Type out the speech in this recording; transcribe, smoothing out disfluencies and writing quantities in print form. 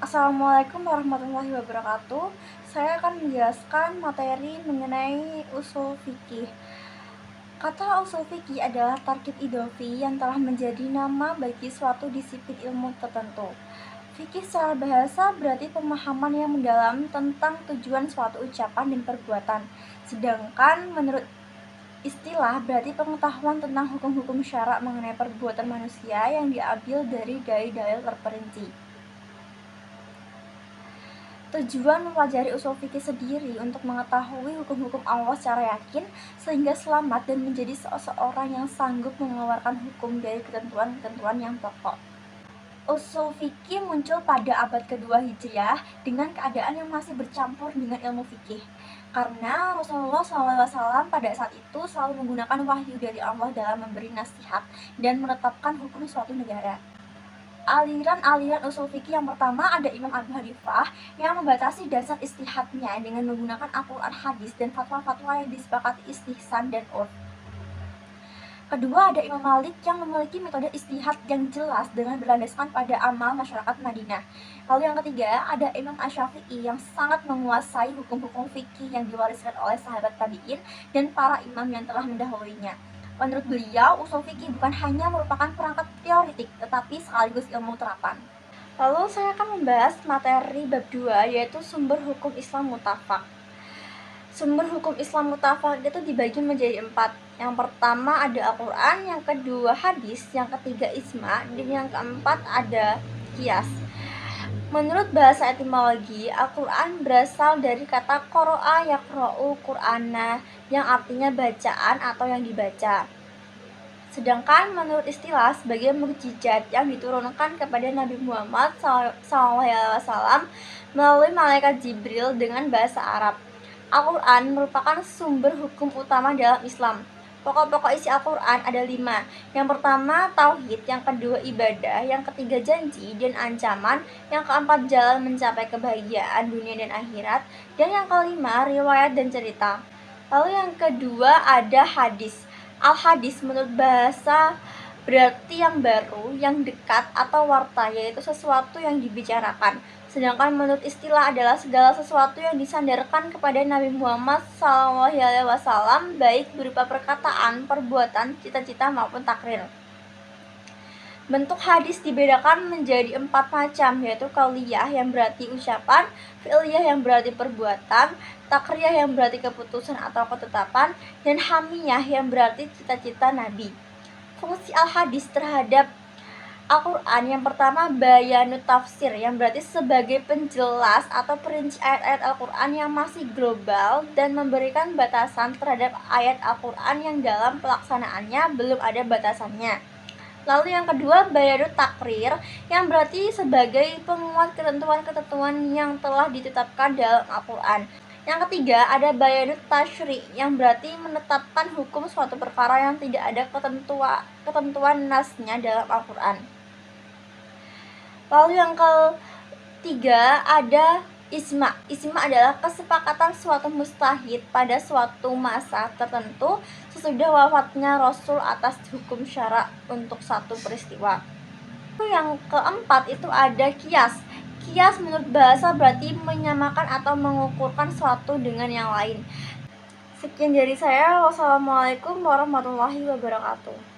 Assalamualaikum warahmatullahi wabarakatuh. Saya akan menjelaskan materi mengenai usul fikih. Kata usul fikih adalah tarkib idofi yang telah menjadi nama bagi suatu disiplin ilmu tertentu. Fikih secara bahasa berarti pemahaman yang mendalam tentang tujuan suatu ucapan dan perbuatan. Sedangkan menurut istilah berarti pengetahuan tentang hukum-hukum syara mengenai perbuatan manusia yang diambil dari dalil-dalil terperinci. Tujuan mempelajari usul fikih sendiri untuk mengetahui hukum-hukum Allah secara yakin sehingga selamat dan menjadi seseorang yang sanggup mengeluarkan hukum dari ketentuan-ketentuan yang pokok. Usul fikih muncul pada abad kedua Hijriah dengan keadaan yang masih bercampur dengan ilmu fikih. Karena Rasulullah SAW pada saat itu selalu menggunakan wahyu dari Allah dalam memberi nasihat dan menetapkan hukum suatu negara. Aliran-aliran usul fikih yang pertama ada Imam Abu Hanifah yang membatasi dasar ijtihadnya dengan menggunakan Al-Quran, hadis, dan fatwa-fatwa yang disepakati istihsan dan urf. Kedua ada Imam Malik yang memiliki metode ijtihad yang jelas dengan berlandaskan pada amal masyarakat Madinah. Lalu yang ketiga ada Imam Asy-Syafi'i yang sangat menguasai hukum-hukum fikih yang diwariskan oleh sahabat tabi'in dan para imam yang telah mendahulunya. Menurut beliau, usul fikih bukan hanya merupakan perangkat teoritik, tetapi sekaligus ilmu terapan. Lalu saya akan membahas materi bab 2, yaitu sumber hukum Islam mutafak. Sumber hukum Islam mutafak itu dibagi menjadi 4. Yang pertama ada Al-Quran, yang kedua hadis, yang ketiga ijma, dan yang keempat ada qiyas. Menurut bahasa etimologi, Al-Quran berasal dari kata qoro'a yaqra'u Qur'ana yang artinya bacaan atau yang dibaca. Sedangkan menurut istilah sebagai mukjizat yang diturunkan kepada Nabi Muhammad SAW melalui malaikat Jibril dengan bahasa Arab. Al-Quran merupakan sumber hukum utama dalam Islam. Pokok-pokok isi Al-Quran ada 5. Yang pertama tauhid, yang kedua ibadah, yang ketiga janji dan ancaman, yang keempat jalan mencapai kebahagiaan dunia dan akhirat, dan yang kelima riwayat dan cerita. Lalu yang kedua ada hadis. Al-hadis menurut bahasa berarti yang baru, yang dekat atau warta, yaitu sesuatu yang dibicarakan. Sedangkan menurut istilah adalah segala sesuatu yang disandarkan kepada Nabi Muhammad SAW, baik berupa perkataan, perbuatan, cita-cita maupun takrir. Bentuk hadis dibedakan menjadi 4 macam, yaitu qauliyah yang berarti ucapan, fi'liyah yang berarti perbuatan, takriyah yang berarti keputusan atau ketetapan, dan hamiyah yang berarti cita-cita Nabi. Fungsi al-hadis terhadap Al-Quran yang pertama bayanut tafsir yang berarti sebagai penjelas atau perinci ayat-ayat Al-Quran yang masih global dan memberikan batasan terhadap ayat Al-Quran yang dalam pelaksanaannya belum ada batasannya. Lalu yang kedua bayanut takrir yang berarti sebagai penguat ketentuan-ketentuan yang telah ditetapkan dalam Al-Quran. Yang ketiga ada bayanut tasyri yang berarti menetapkan hukum suatu perkara yang tidak ada ketentuan nasnya dalam Al-Quran. Lalu yang ketiga ada ijma. Ijma adalah kesepakatan suatu mustahid pada suatu masa tertentu sesudah wafatnya Rasul atas hukum syara untuk satu peristiwa. Yang keempat itu ada qiyas. Qiyas menurut bahasa berarti menyamakan atau mengukurkan suatu dengan yang lain. Sekian dari saya. Wassalamualaikum warahmatullahi wabarakatuh.